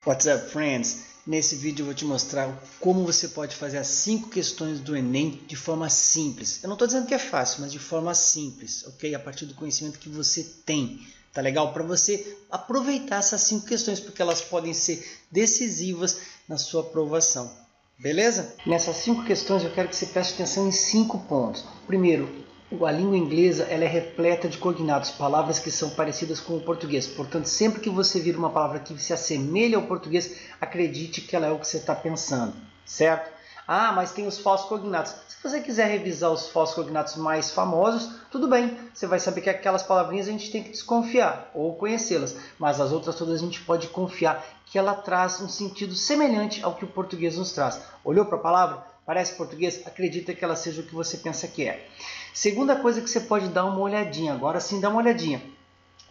What's up, friends? Nesse vídeo eu vou te mostrar como você pode fazer as 5 questões do Enem de forma simples. Eu não estou dizendo que é fácil, mas de forma simples, ok? A partir do conhecimento que você tem. Tá legal? Para você aproveitar essas 5 questões, porque elas podem ser decisivas na sua aprovação. Beleza? Nessas 5 questões eu quero que você preste atenção em 5 pontos. Primeiro, a língua inglesa ela é repleta de cognatos, palavras que são parecidas com o português. Portanto, sempre que você vir uma palavra que se assemelha ao português, acredite que ela é o que você está pensando, certo? Ah, mas tem os falsos cognatos. Se você quiser revisar os falsos cognatos mais famosos, tudo bem. Você vai saber que aquelas palavrinhas a gente tem que desconfiar ou conhecê-las. Mas as outras todas a gente pode confiar que ela traz um sentido semelhante ao que o português nos traz. Olhou para a palavra? Parece português? Acredita que ela seja o que você pensa que é. Segunda coisa que você pode dar uma olhadinha, agora sim dá uma olhadinha.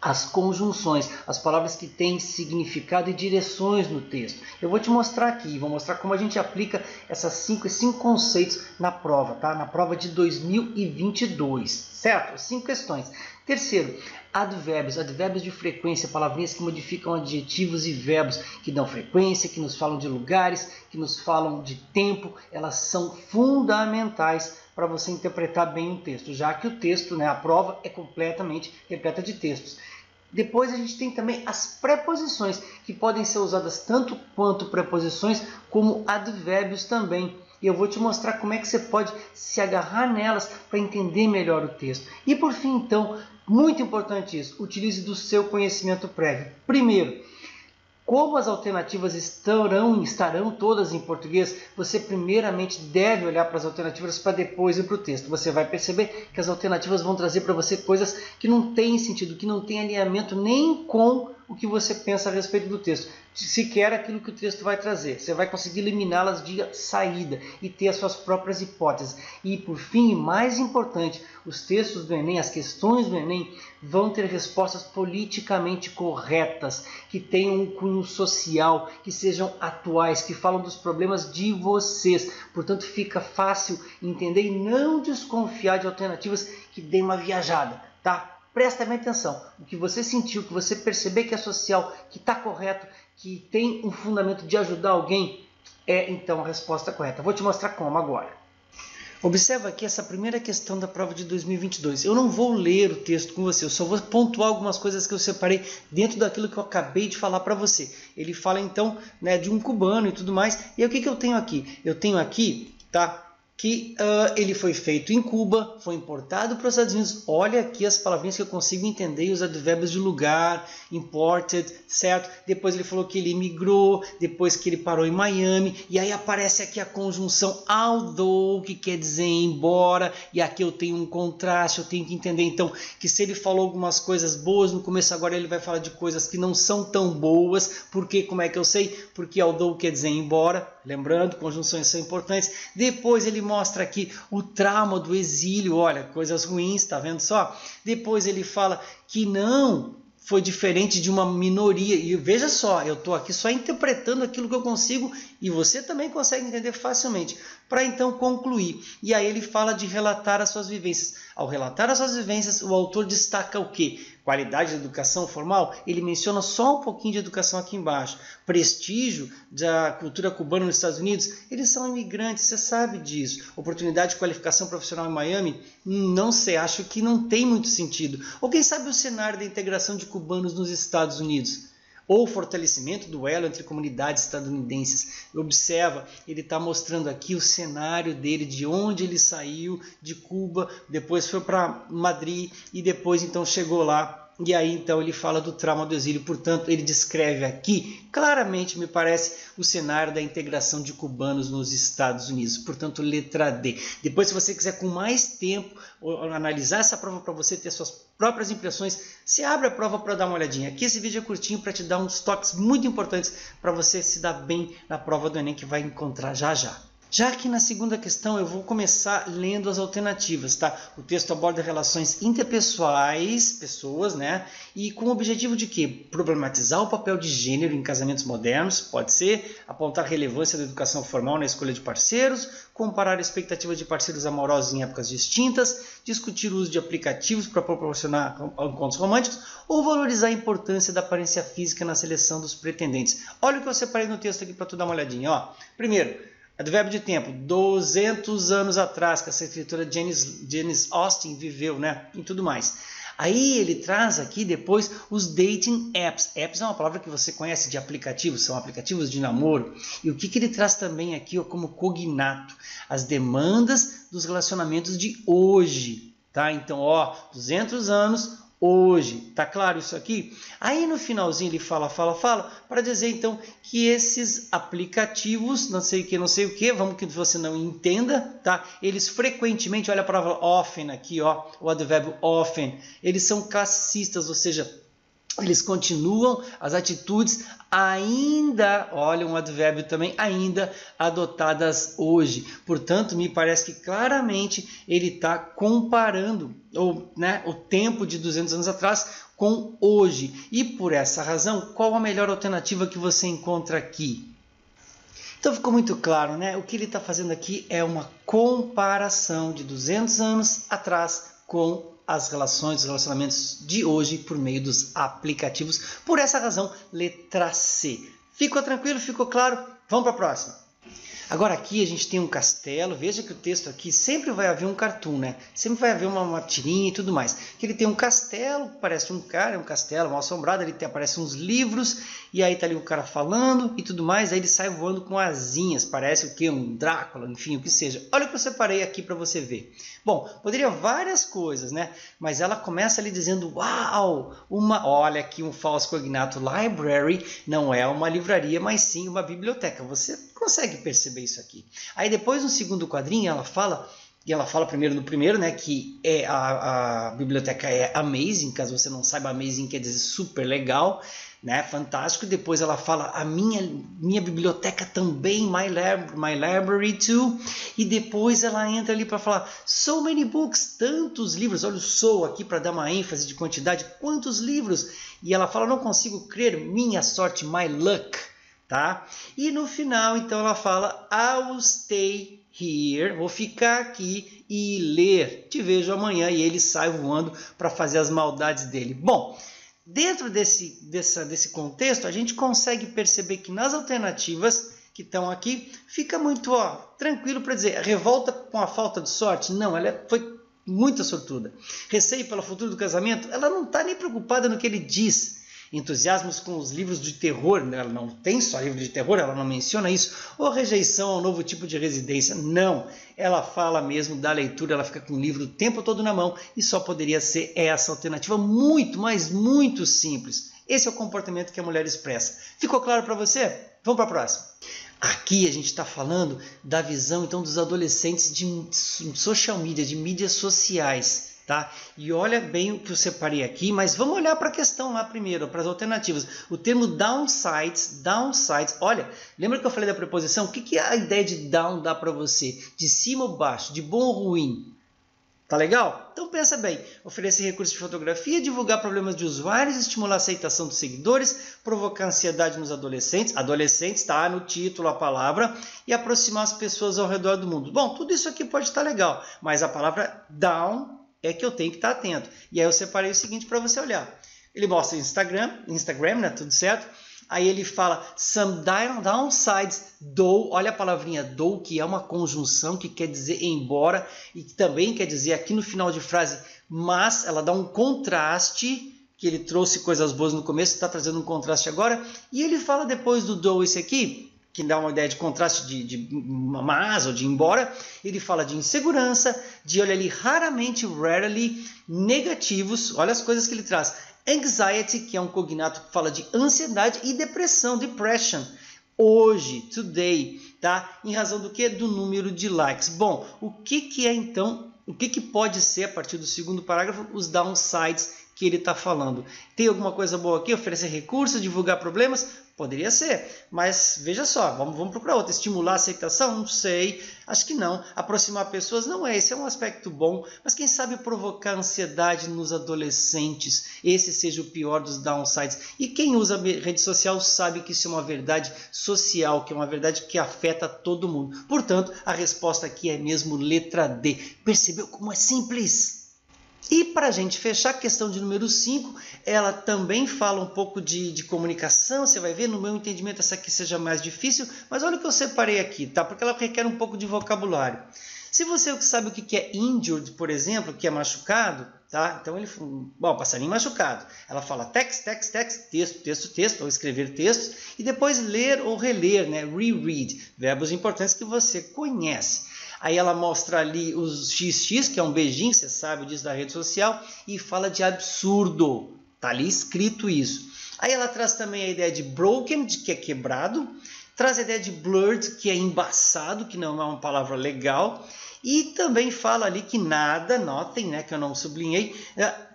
As conjunções, as palavras que têm significado e direções no texto. Eu vou te mostrar aqui, vou mostrar como a gente aplica esses cinco conceitos na prova, tá? Na prova de 2022, certo? 5 questões. Terceiro, advérbios, advérbios de frequência, palavrinhas que modificam adjetivos e verbos, que dão frequência, que nos falam de lugares, que nos falam de tempo, elas são fundamentais para você interpretar bem um texto, já que o texto, a prova é completamente repleta de textos. Depois a gente tem também as preposições, que podem ser usadas tanto quanto preposições, como advérbios também. E eu vou te mostrar como é que você pode se agarrar nelas para entender melhor o texto. E por fim, então, muito importante isso, utilize do seu conhecimento prévio. Primeiro, como as alternativas estarão todas em português, você primeiramente deve olhar para as alternativas para depois ir para o texto. Você vai perceber que as alternativas vão trazer para você coisas que não têm sentido, que não têm alinhamento nem com o que você pensa a respeito do texto, sequer aquilo que o texto vai trazer. Você vai conseguir eliminá-las de saída e ter as suas próprias hipóteses. E por fim, mais importante, os textos do Enem, as questões do Enem, vão ter respostas politicamente corretas, que tenham um cunho social, que sejam atuais, que falam dos problemas de vocês. Portanto, fica fácil entender e não desconfiar de alternativas que deem uma viajada, tá? Presta bem atenção, o que você sentiu, o que você perceber que é social, que está correto, que tem um fundamento de ajudar alguém, é então a resposta correta. Vou te mostrar como agora. Observa aqui essa primeira questão da prova de 2022. Eu não vou ler o texto com você, eu só vou pontuar algumas coisas que eu separei dentro daquilo que eu acabei de falar para você. Ele fala então de um cubano e tudo mais. E o que eu tenho aqui? Eu tenho aqui, tá? Que ele foi feito em Cuba, foi importado para os Estados Unidos. Olha aqui as palavrinhas que eu consigo entender e os advérbios de lugar, imported, certo? Depois ele falou que ele imigrou, depois que ele parou em Miami, e aí aparece aqui a conjunção although, que quer dizer embora, e aqui eu tenho um contraste, eu tenho que entender então que se ele falou algumas coisas boas no começo, agora ele vai falar de coisas que não são tão boas. Porque, como é que eu sei? Porque although quer dizer embora, lembrando, conjunções são importantes. Depois ele mostra aqui o trauma do exílio, olha, coisas ruins, tá vendo só? Depois ele fala que não foi diferente de uma minoria, e veja só, eu estou aqui só interpretando aquilo que eu consigo, e você também consegue entender facilmente, para então concluir. E aí ele fala de relatar as suas vivências. Ao relatar as suas vivências, o autor destaca o quê? Qualidade da educação formal, ele menciona só um pouquinho de educação aqui embaixo. Prestígio da cultura cubana nos Estados Unidos, eles são imigrantes, você sabe disso. Oportunidade de qualificação profissional em Miami, não sei, acho que não tem muito sentido. Ou quem sabe o cenário da integração de cubanos nos Estados Unidos? Ou o fortalecimento do elo entre comunidades estadunidenses. Observa, ele está mostrando aqui o cenário dele, de onde ele saiu, de Cuba, depois foi para Madrid e depois então chegou lá. E aí então ele fala do trauma do exílio, portanto ele descreve aqui, claramente me parece, o cenário da integração de cubanos nos Estados Unidos, portanto letra D. Depois, se você quiser com mais tempo analisar essa prova para você ter suas próprias impressões, você abre a prova para dar uma olhadinha. Aqui esse vídeo é curtinho para te dar uns toques muito importantes para você se dar bem na prova do Enem, que vai encontrar já já. Já que na segunda questão eu vou começar lendo as alternativas, tá? O texto aborda relações interpessoais, pessoas, né? E com o objetivo de quê? Problematizar o papel de gênero em casamentos modernos, pode ser, apontar a relevância da educação formal na escolha de parceiros, comparar expectativas de parceiros amorosos em épocas distintas, discutir o uso de aplicativos para proporcionar encontros românticos ou valorizar a importância da aparência física na seleção dos pretendentes. Olha o que eu separei no texto aqui para tu dar uma olhadinha, ó. Primeiro, advérbio de tempo, 200 anos atrás, que essa escritora Janice Austen viveu, né? E tudo mais. Aí ele traz aqui depois os dating apps. Apps é uma palavra que você conhece de aplicativos, são aplicativos de namoro. E o que ele traz também aqui ó, como cognato? As demandas dos relacionamentos de hoje. Tá? Então, ó, 200 anos, hoje. Tá claro isso aqui? Aí no finalzinho ele fala, para dizer então que esses aplicativos, não sei o que, vamos que você não entenda, tá? Eles frequentemente, olha a palavra often aqui, ó, o advérbio often, eles são classicistas, ou seja, eles continuam as atitudes ainda, olha um advérbio também, ainda adotadas hoje. Portanto, me parece que claramente ele está comparando o tempo de 200 anos atrás com hoje. E por essa razão, qual a melhor alternativa que você encontra aqui? Então ficou muito claro, né? O que ele está fazendo aqui é uma comparação de 200 anos atrás com as relações, os relacionamentos de hoje por meio dos aplicativos. Por essa razão, letra C. Ficou tranquilo? Ficou claro? Vamos para a próxima. Agora aqui a gente tem um castelo, veja que o texto aqui sempre vai haver um cartoon, né? Sempre vai haver uma tirinha e tudo mais. Que ele tem um castelo, parece um cara, é um castelo mal assombrado, aparecem uns livros, e aí tá ali o cara falando e tudo mais, aí ele sai voando com asinhas, parece o que? Um Drácula, enfim, o que seja. Olha o que eu separei aqui para você ver. Bom, poderia várias coisas, né? Mas ela começa ali dizendo, uau, olha aqui um falso cognato, library não é uma livraria, mas sim uma biblioteca. Você consegue perceber isso aqui. Aí depois no segundo quadrinho ela fala primeiro no primeiro, né, que a biblioteca é amazing, caso você não saiba, amazing quer dizer super legal, né, fantástico. Depois ela fala a minha biblioteca também, my library too. E depois ela entra ali para falar so many books, tantos livros. Olha o so aqui para dar uma ênfase de quantidade, quantos livros. E ela fala não consigo crer, minha sorte, my luck. Tá? E no final, então, ela fala I'll stay here, vou ficar aqui e ler, te vejo amanhã, e ele sai voando para fazer as maldades dele. Bom, dentro desse contexto, a gente consegue perceber que nas alternativas que estão aqui, fica muito tranquilo para dizer, revolta com a falta de sorte? Não, ela foi muito sortuda. Receio pelo futuro do casamento? Ela não está nem preocupada no que ele diz. Entusiasmos com os livros de terror, ela não tem só livro de terror, ela não menciona isso, ou rejeição ao novo tipo de residência, não, ela fala mesmo da leitura, ela fica com o livro o tempo todo na mão e só poderia ser essa alternativa muito, mas muito simples. Esse é o comportamento que a mulher expressa. Ficou claro para você? Vamos para a próxima. Aqui a gente está falando da visão então dos adolescentes de social media, de mídias sociais. Tá? E olha bem o que eu separei aqui, mas vamos olhar para a questão lá primeiro, para as alternativas. O termo downsides, olha, lembra que eu falei da preposição? O que a ideia de down dá para você? De cima ou baixo? De bom ou ruim? Tá legal? Então pensa bem, oferecer recursos de fotografia, divulgar problemas de usuários, estimular a aceitação dos seguidores, provocar ansiedade nos adolescentes, tá no título a palavra, e aproximar as pessoas ao redor do mundo. Bom, tudo isso aqui pode estar legal, mas a palavra down é que eu tenho que estar atento. E aí eu separei o seguinte para você olhar. Ele mostra Instagram, né? Tudo certo? Aí ele fala some downsides though, olha a palavrinha though, que é uma conjunção que quer dizer embora e que também quer dizer aqui no final de frase mas, ela dá um contraste, que ele trouxe coisas boas no começo, está trazendo um contraste agora, e ele fala depois do though esse aqui, que dá uma ideia de contraste de mas ou de embora, ele fala de insegurança, de olha ali rarely, negativos, olha as coisas que ele traz. Anxiety, que é um cognato que fala de ansiedade e depressão, depression. Hoje, today, tá? Em razão do que? Do número de likes. Bom, o que é então, o que pode ser a partir do segundo parágrafo, os downsides que ele está falando? Tem alguma coisa boa aqui? Oferecer recursos, divulgar problemas? Poderia ser, mas veja só, vamos procurar outra. Estimular a aceitação? Não sei, acho que não. Aproximar pessoas? Não é, esse é um aspecto bom, mas quem sabe provocar ansiedade nos adolescentes, esse seja o pior dos downsides. E quem usa rede social sabe que isso é uma verdade social, que é uma verdade que afeta todo mundo. Portanto, a resposta aqui é mesmo letra D. Percebeu como é simples? E para a gente fechar, a questão de número 5, ela também fala um pouco de comunicação. Você vai ver, no meu entendimento, essa aqui seja mais difícil, mas olha o que eu separei aqui, tá? Porque ela requer um pouco de vocabulário. Se você sabe o que é injured, por exemplo, que é machucado, tá? Então ele, bom, passarinho machucado. Ela fala text, texto, ou escrever textos, e depois ler ou reler, né? Reread, verbos importantes que você conhece. Aí ela mostra ali os XX, que é um beijinho, você sabe disso da rede social, e fala de absurdo. Tá ali escrito isso. Aí ela traz também a ideia de broken, que é quebrado. Traz a ideia de blurred, que é embaçado, que não é uma palavra legal. E também fala ali que nada, notem, né, que eu não sublinhei,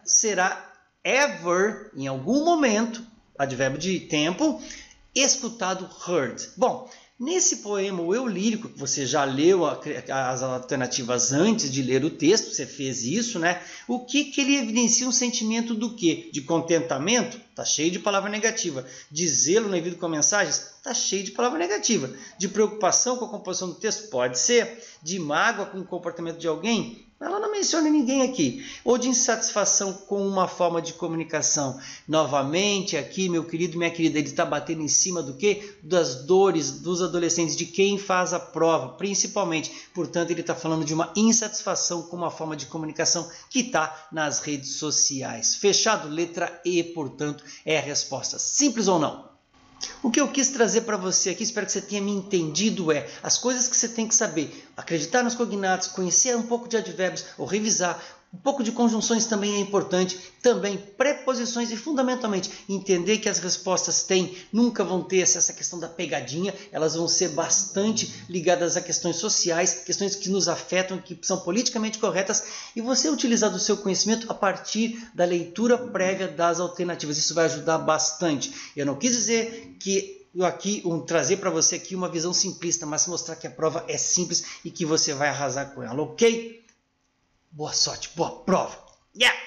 será ever, em algum momento, advérbio de tempo, escutado, heard. Bom, nesse poema, o eu lírico, que você já leu as alternativas antes de ler o texto, você fez isso, né? O que ele evidencia? Um sentimento do quê? De contentamento? Está cheio de palavra negativa. De zelo no envio com mensagens? Está cheio de palavra negativa. De preocupação com a composição do texto? Pode ser. De mágoa com o comportamento de alguém? Ela não menciona ninguém aqui. Ou de insatisfação com uma forma de comunicação. Novamente, aqui, meu querido, minha querida, ele está batendo em cima do quê? Das dores dos adolescentes, de quem faz a prova, principalmente. Portanto, ele está falando de uma insatisfação com uma forma de comunicação que está nas redes sociais. Fechado? Letra E, portanto, é a resposta. Simples ou não? O que eu quis trazer para você aqui, espero que você tenha me entendido, é as coisas que você tem que saber. Acreditar nos cognatos, conhecer um pouco de advérbios ou revisar. Um pouco de conjunções também é importante. Também preposições e, fundamentalmente, entender que as respostas nunca vão ter essa questão da pegadinha. Elas vão ser bastante ligadas a questões sociais, questões que nos afetam, que são politicamente corretas. E você utilizar do seu conhecimento a partir da leitura prévia das alternativas. Isso vai ajudar bastante. Eu não quis dizer que trazer para você aqui uma visão simplista, mas mostrar que a prova é simples e que você vai arrasar com ela, ok? Boa sorte, boa prova! Yeah!